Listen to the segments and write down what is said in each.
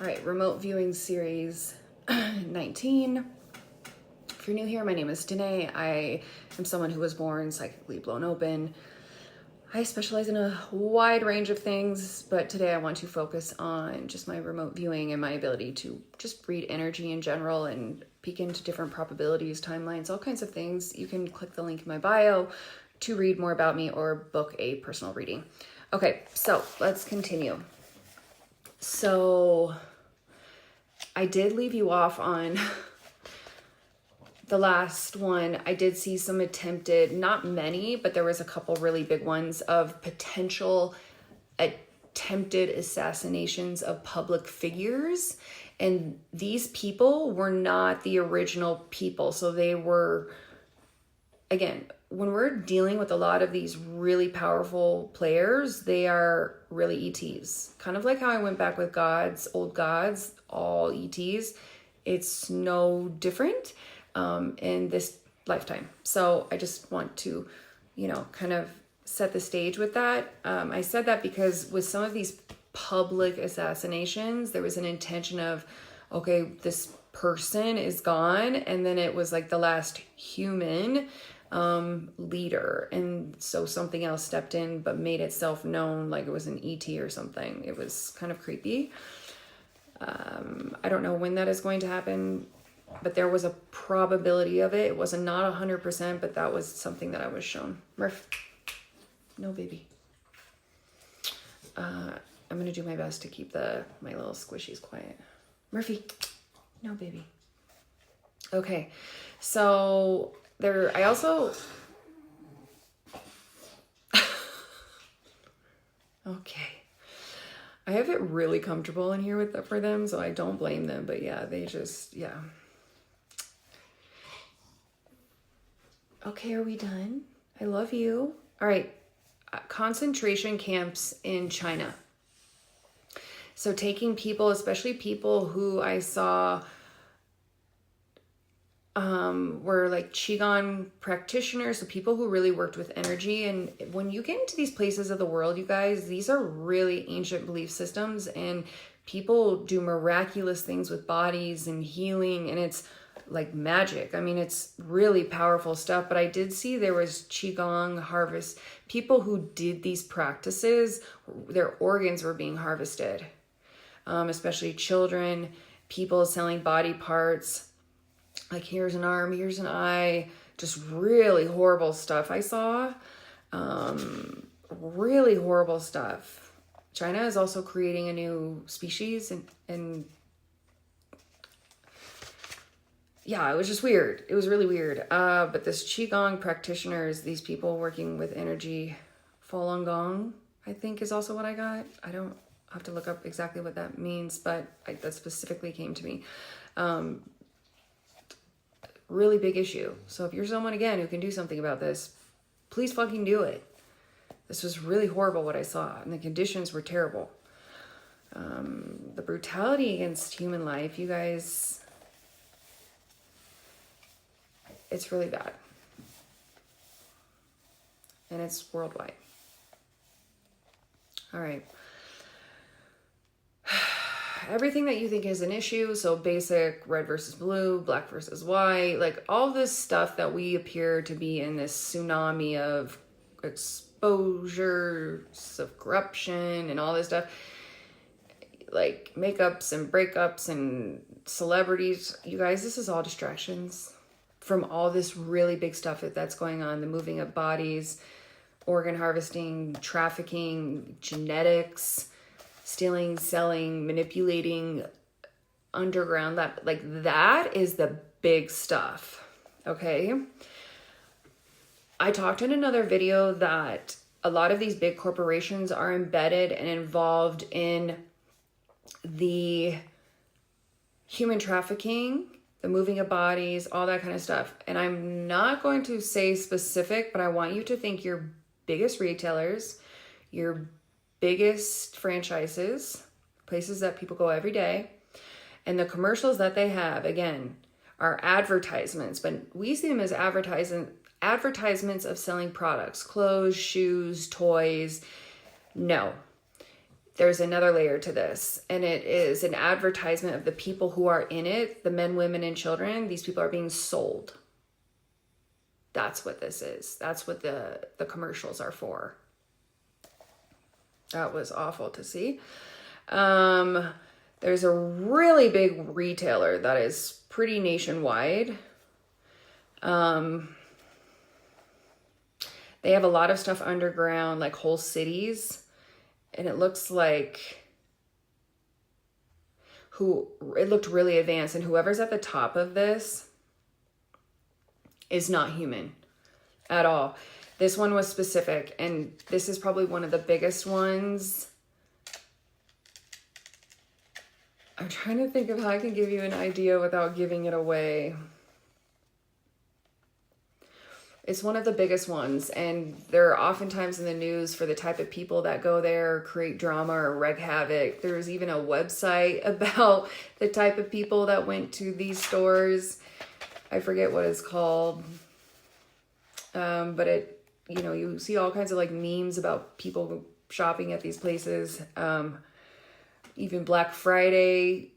All right, remote viewing series 19. If you're new here, my name is Danae. I am someone who was born psychically blown open. I specialize in a wide range of things, but today I want to focus on just my remote viewing and my ability to just read energy in general and peek into different probabilities, timelines, all kinds of things. You can click the link in my bio to read more about me or book a personal reading. Okay, so let's continue. So I did leave you off on the last one. I did see some attempted, not many, but there was a couple really big ones of potential attempted assassinations of public figures. And these people were not the original people. So they were, again, when we're dealing with a lot of these really powerful players, they are really ETs. Kind of like how I went back with gods, old gods, all ETs. It's no different in this lifetime. So I just want to, kind of set the stage with that. I said that because with some of these public assassinations, there was an intention of, okay, this person is gone. And then it was like the last human leader, and so something else stepped in but made itself known, like it was an ET or something. It was kind of creepy. I don't know when that is going to happen, but there was a probability of it. It was not 100%, but that was something that I was shown. Murph, no baby. I'm gonna do my best to keep my little squishies quiet. Murphy, no baby. Okay, so I also okay, I have it really comfortable in here for them, so I don't blame them, but yeah, they just, yeah. Okay, are we done? I love you. All right, concentration camps in China. So taking people, especially people who I saw were like Qigong practitioners, so people who really worked with energy. And when you get into these places of the world, you guys, these are really ancient belief systems, and people do miraculous things with bodies and healing, and it's like magic. I mean, it's really powerful stuff. But I did see there was Qigong harvest. People who did these practices, their organs were being harvested, especially children, people selling body parts. Like, here's an arm, here's an eye, just really horrible stuff I saw. Really horrible stuff. China is also creating a new species, and yeah, it was just weird. It was really weird. But this Qigong practitioners, these people working with energy, Falun Gong, I think is also what I got. I don't have to look up exactly what that means, but that specifically came to me. Really big issue. So if you're someone, again, who can do something about this, please fucking do it. This was really horrible what I saw, and the conditions were terrible. The brutality against human life, you guys, it's really bad. And it's worldwide. All right. Everything that you think is an issue, so basic red versus blue, black versus white, like all this stuff that we appear to be in this tsunami of exposures, of corruption and all this stuff, like makeups and breakups and celebrities, you guys, this is all distractions from all this really big stuff that's going on, the moving of bodies, organ harvesting, trafficking, genetics, stealing, selling, manipulating, underground, that is the big stuff. Okay. I talked in another video that a lot of these big corporations are embedded and involved in the human trafficking, the moving of bodies, all that kind of stuff. And I'm not going to say specific, but I want you to think your biggest retailers, your biggest franchises, places that people go every day, and the commercials that they have, again, are advertisements, but we see them as advertisements of selling products, clothes, shoes, toys. No, there's another layer to this, and it is an advertisement of the people who are in it, the men, women, and children. These people are being sold. That's what this is. That's what the commercials are for. That was awful to see. There's a really big retailer that is pretty nationwide. They have a lot of stuff underground, like whole cities. And it looks like it looked really advanced. And whoever's at the top of this is not human at all. This one was specific, and this is probably one of the biggest ones. I'm trying to think of how I can give you an idea without giving it away. It's one of the biggest ones, and they're oftentimes in the news for the type of people that go there, create drama or wreak havoc. There's even a website about the type of people that went to these stores. I forget what it's called. But it, you know, you see all kinds of like memes about people shopping at these places. Even Black Friday,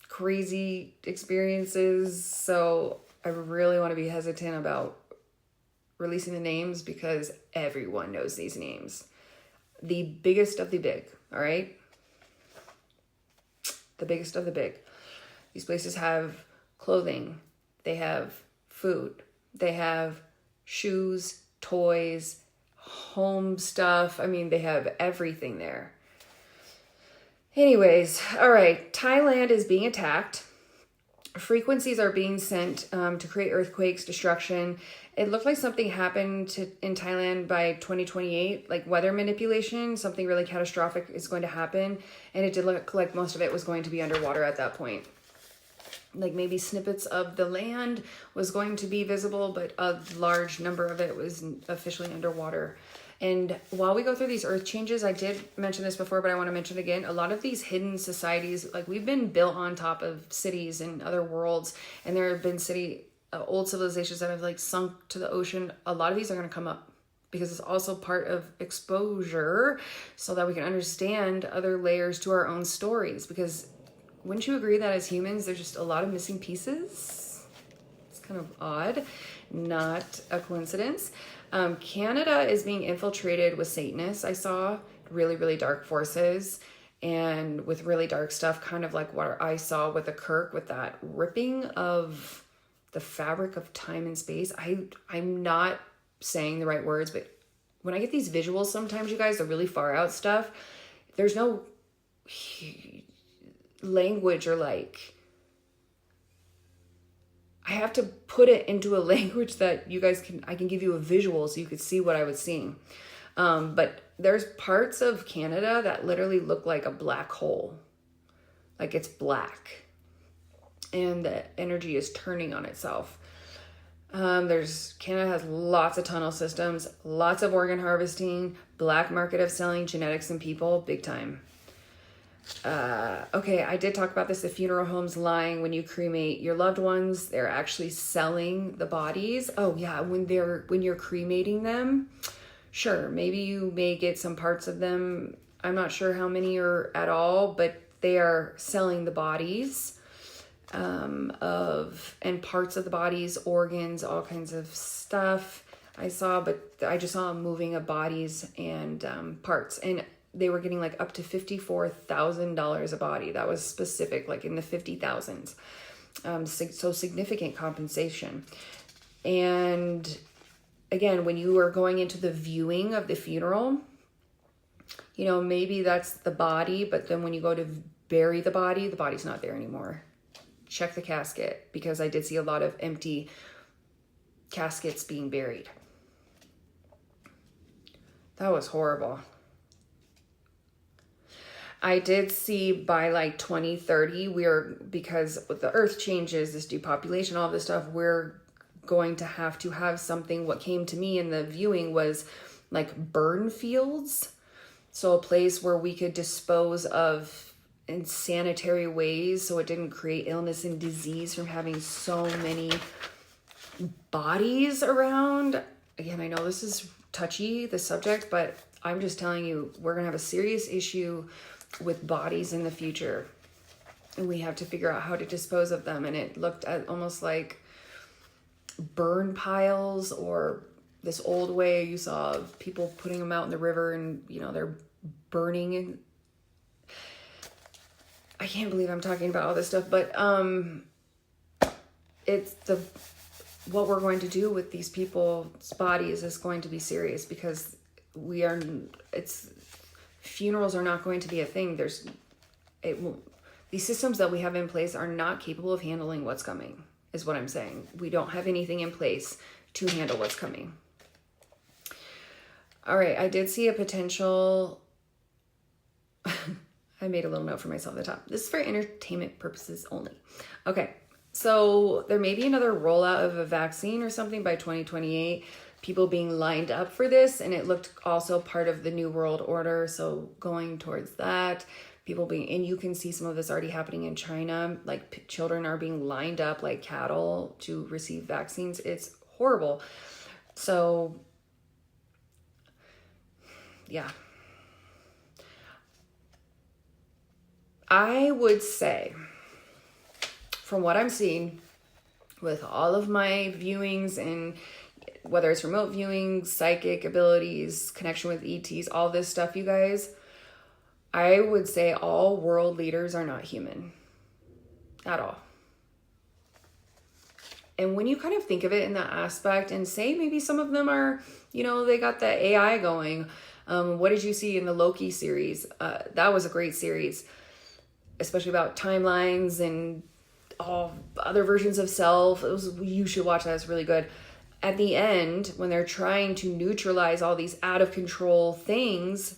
crazy experiences. So I really want to be hesitant about releasing the names because everyone knows these names. The biggest of the big, all right? The biggest of the big. These places have clothing. They have food. They have shoes, toys, home stuff. I mean, they have everything there. Anyways, all right. Thailand is being attacked. Frequencies are being sent to create earthquakes, destruction. It looked like something happened in Thailand by 2028, like weather manipulation. Something really catastrophic is going to happen. And it did look like most of it was going to be underwater at that point. Like maybe snippets of the land was going to be visible, but a large number of it was officially underwater. And while we go through these earth changes, I did mention this before, but I want to mention it again. A lot of these hidden societies, like we've been built on top of cities in other worlds, and there have been old civilizations that have like sunk to the ocean. A lot of these are going to come up because it's also part of exposure so that we can understand other layers to our own stories. Because wouldn't you agree that as humans, there's just a lot of missing pieces? It's kind of odd, not a coincidence. Canada is being infiltrated with Satanists. I saw really, really dark forces and with really dark stuff, kind of like what I saw with the Kirk, with that ripping of the fabric of time and space. I'm not saying the right words, but when I get these visuals, sometimes you guys, the really far out stuff, there's no language or like, I have to put it into a language that you guys I can give you a visual so you could see what I was seeing. But there's parts of Canada that literally look like a black hole. Like it's black. And the energy is turning on itself. Canada has lots of tunnel systems, lots of organ harvesting, black market of selling genetics and people, big time. Okay, I did talk about this. The funeral homes lying when you cremate your loved ones. They're actually selling the bodies. Oh yeah, when you're cremating them, sure, maybe you may get some parts of them. I'm not sure how many are at all, but they are selling the bodies and parts of the bodies, organs, all kinds of stuff. I just saw a moving of bodies and parts, and they were getting like up to $54,000 a body. That was specific, like in the 50,000s. So significant compensation. And again, when you are going into the viewing of the funeral, you know, maybe that's the body, but then when you go to bury the body's not there anymore. Check the casket, because I did see a lot of empty caskets being buried. That was horrible. I did see by like 2030, because with the earth changes, this depopulation, all this stuff, we're going to have something. What came to me in the viewing was like burn fields. So a place where we could dispose of in sanitary ways so it didn't create illness and disease from having so many bodies around. Again, I know this is touchy, the subject, but I'm just telling you, we're going to have a serious issue with bodies in the future. And we have to figure out how to dispose of them. And it looked at almost like burn piles, or this old way you saw people putting them out in the river and, you know, they're burning. I can't believe I'm talking about all this stuff, but it's what we're going to do with these people's bodies is going to be serious, because funerals are not going to be a thing. These systems that we have in place are not capable of handling what's coming, is what I'm saying. We don't have anything in place to handle what's coming. All right, I did see a potential. I made a little note for myself at the top. This is for entertainment purposes only. Okay, so there may be another rollout of a vaccine or something by 2028. People being lined up for this, and it looked also part of the New World Order, so going towards that. And you can see some of this already happening in China. Like children are being lined up like cattle to receive vaccines. It's horrible. So, yeah. I would say, from what I'm seeing with all of my viewings, and whether it's remote viewing, psychic abilities, connection with ETs, all this stuff, you guys, I would say all world leaders are not human at all. And when you kind of think of it in that aspect, and say maybe some of them are, you know, they got the AI going. What did you see in the Loki series? That was a great series, especially about timelines and all other versions of self. You should watch that. It's really good. At the end, when they're trying to neutralize all these out of control things,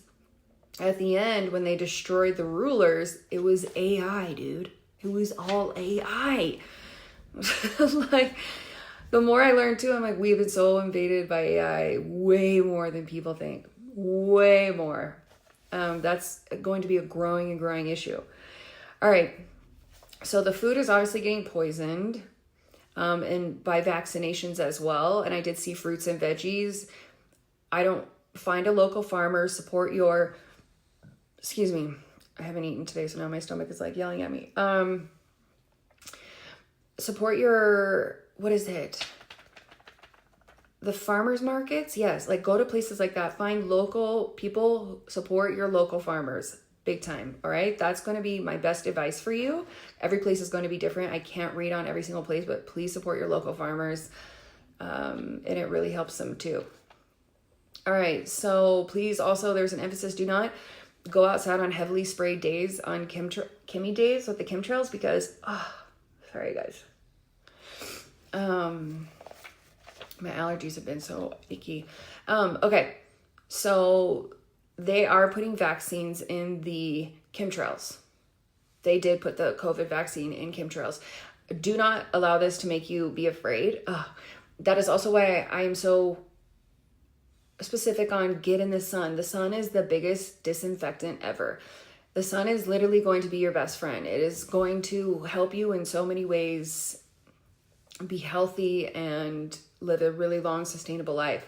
at the end, when they destroyed the rulers, it was AI, dude. It was all AI. Like, the more I learned too, I'm like, we've been so invaded by AI way more than people think. Way more. That's going to be a growing issue. All right. So the food is obviously getting poisoned, and by vaccinations as well. And I did see fruits and veggies. Find a local farmer, support your, excuse me, I haven't eaten today, so now my stomach is like yelling at me. Support your, what is it? The farmers markets? Yes, like go to places like that. Find local people, support your local farmers. Big time, all right? That's going to be my best advice for you. Every place is going to be different. I can't read on every single place, but please support your local farmers. And it really helps them too. All right, so please also, there's an emphasis, do not go outside on heavily sprayed days, on chemi days with the chemtrails, because, sorry guys. My allergies have been so icky. Okay, so they are putting vaccines in the chemtrails. They did put the COVID vaccine in chemtrails. Do not allow this to make you be afraid. That is also why I am so specific on get in the sun. The sun is the biggest disinfectant ever. The sun is literally going to be your best friend. It is going to help you in so many ways be healthy and live a really long, sustainable life.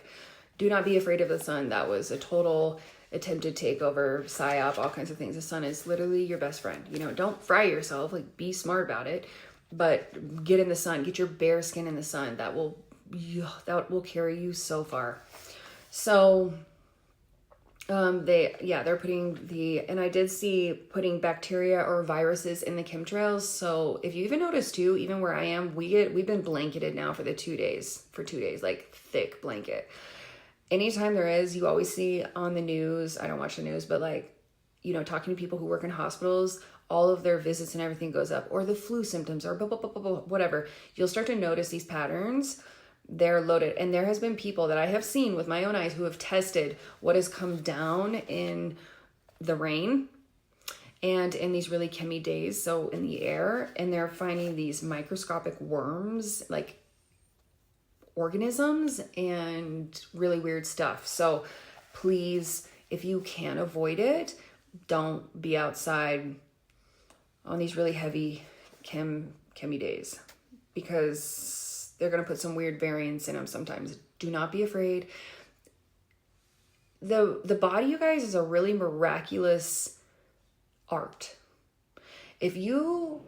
Do not be afraid of the sun. That was a total attempted takeover, psyop, all kinds of things. The sun is literally your best friend. You know, don't fry yourself, like be smart about it, but get in the sun, get your bare skin in the sun. That will carry you so far. So, they're putting and I did see putting bacteria or viruses in the chemtrails. So if you even notice too, even where I am, we've been blanketed now for 2 days, like thick blanket. Anytime there is, you always see on the news, I don't watch the news, but like, you know, talking to people who work in hospitals, all of their visits and everything goes up, or the flu symptoms or whatever. You'll start to notice these patterns. They're loaded. And there has been people that I have seen with my own eyes who have tested what has come down in the rain and in these really chemi days, so in the air, and they're finding these microscopic worms, like organisms, and really weird stuff. So please, if you can avoid it, don't be outside on these really heavy chemi days, because they're going to put some weird variants in them sometimes. Do not be afraid. the body, you guys, is a really miraculous art. If you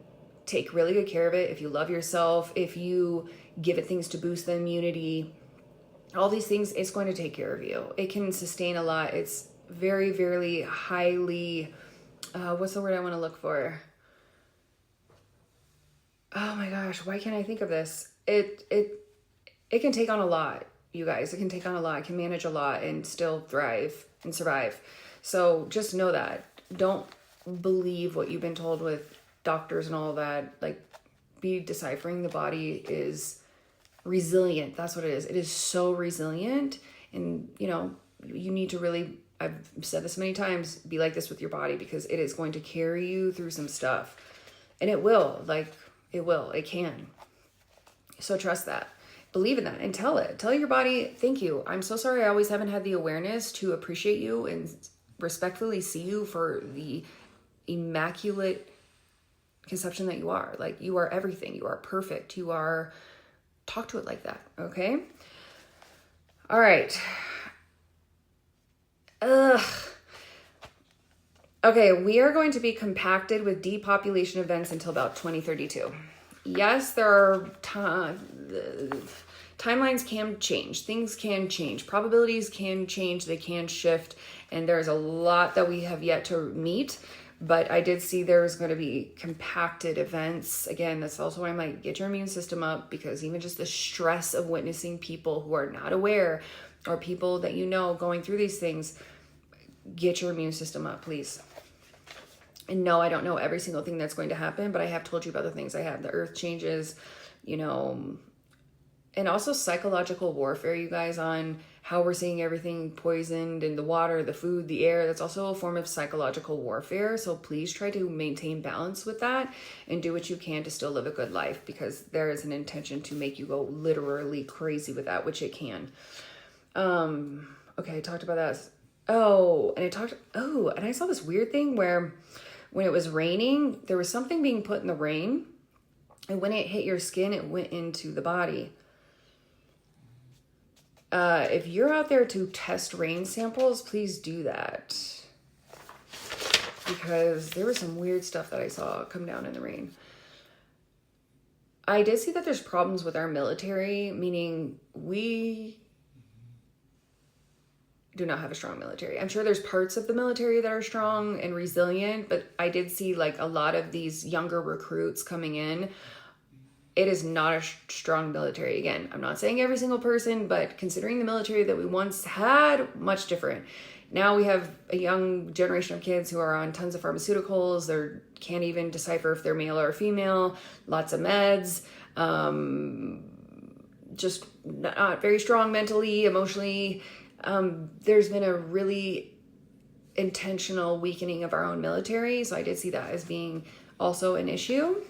take really good care of it, if you love yourself, if you give it things to boost the immunity, all these things, it's going to take care of you. It can sustain a lot. It's very, very highly, what's the word I want to look for? Oh my gosh, why can't I think of this? It can take on a lot, you guys. It can take on a lot. It can manage a lot and still thrive and survive. So just know that. Don't believe what you've been told with doctors and all that. Like, be deciphering the body is resilient. That's what it is. It is so resilient. And, you know, you need to really, I've said this many times, be like this with your body, because it is going to carry you through some stuff. And it will, like, it can. So trust that. Believe in that and tell it. Tell your body, thank you. I'm so sorry I always haven't had the awareness to appreciate you and respectfully see you for the immaculate conception that you are. Like, you are everything. You are perfect. You are, talk to it like that. Okay. All right. Okay, we are going to be compacted with depopulation events until about 2032. Yes, there are timelines can change. Things can change. Probabilities can change. They can shift. And there's a lot that we have yet to meet. But I did see there was going to be compacted events. Again, that's also why I might get your immune system up, because even just the stress of witnessing people who are not aware, or people that you know going through these things, get your immune system up, please. And no, I don't know every single thing that's going to happen, but I have told you about the things I have. The earth changes, you know, and also psychological warfare, you guys, on how we're seeing everything poisoned in the water, the food, the air. That's also a form of psychological warfare. So please try to maintain balance with that and do what you can to still live a good life, because there is an intention to make you go literally crazy with that, which it can. Okay, I talked about that. And I saw this weird thing where when it was raining, there was something being put in the rain, and when it hit your skin, it went into the body. If you're out there to test rain samples, please do that, because there was some weird stuff that I saw come down in the rain. I did see that there's problems with our military, meaning we do not have a strong military. I'm sure there's parts of the military that are strong and resilient, but I did see like a lot of these younger recruits coming in. It is not a strong military. Again, I'm not saying every single person, but considering the military that we once had, much different. Now we have a young generation of kids who are on tons of pharmaceuticals. They can't even decipher if they're male or female. Lots of meds. Just not very strong mentally, emotionally. There's been a really intentional weakening of our own military. So I did see that as being also an issue.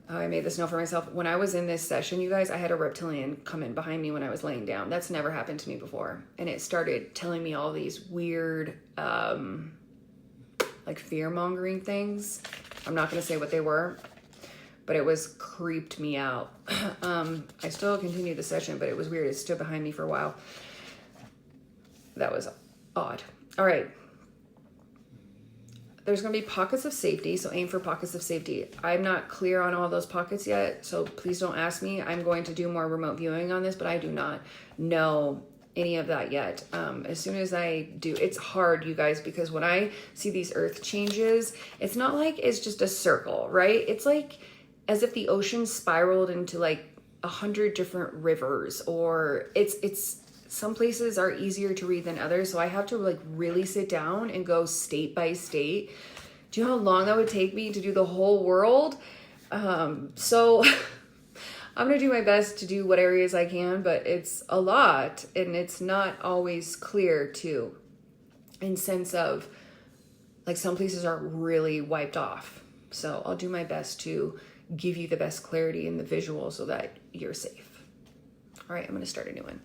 I made this note for myself. When I was in this session, you guys, I had a reptilian come in behind me when I was laying down. That's never happened to me before. And it started telling me all these weird, like fear-mongering things. I'm not going to say what they were, but it was creeped me out. I still continued the session, but it was weird. It stood behind me for a while. That was odd. All right. There's going to be pockets of safety, so aim for pockets of safety. I'm not clear on all those pockets yet, so please don't ask me. I'm going to do more remote viewing on this, but I do not know any of that yet. As soon as I do, it's hard, you guys, because when I see these earth changes, it's not like it's just a circle, right? It's like as if the ocean spiraled into like 100 different rivers, or it's some places are easier to read than others. So I have to like really sit down and go state by state. Do you know how long that would take me to do the whole world? So I'm going to do my best to do what areas I can, but it's a lot and it's not always clear too, in sense of like some places are really wiped off. So I'll do my best to give you the best clarity in the visual so that you're safe. All right, I'm going to start a new one.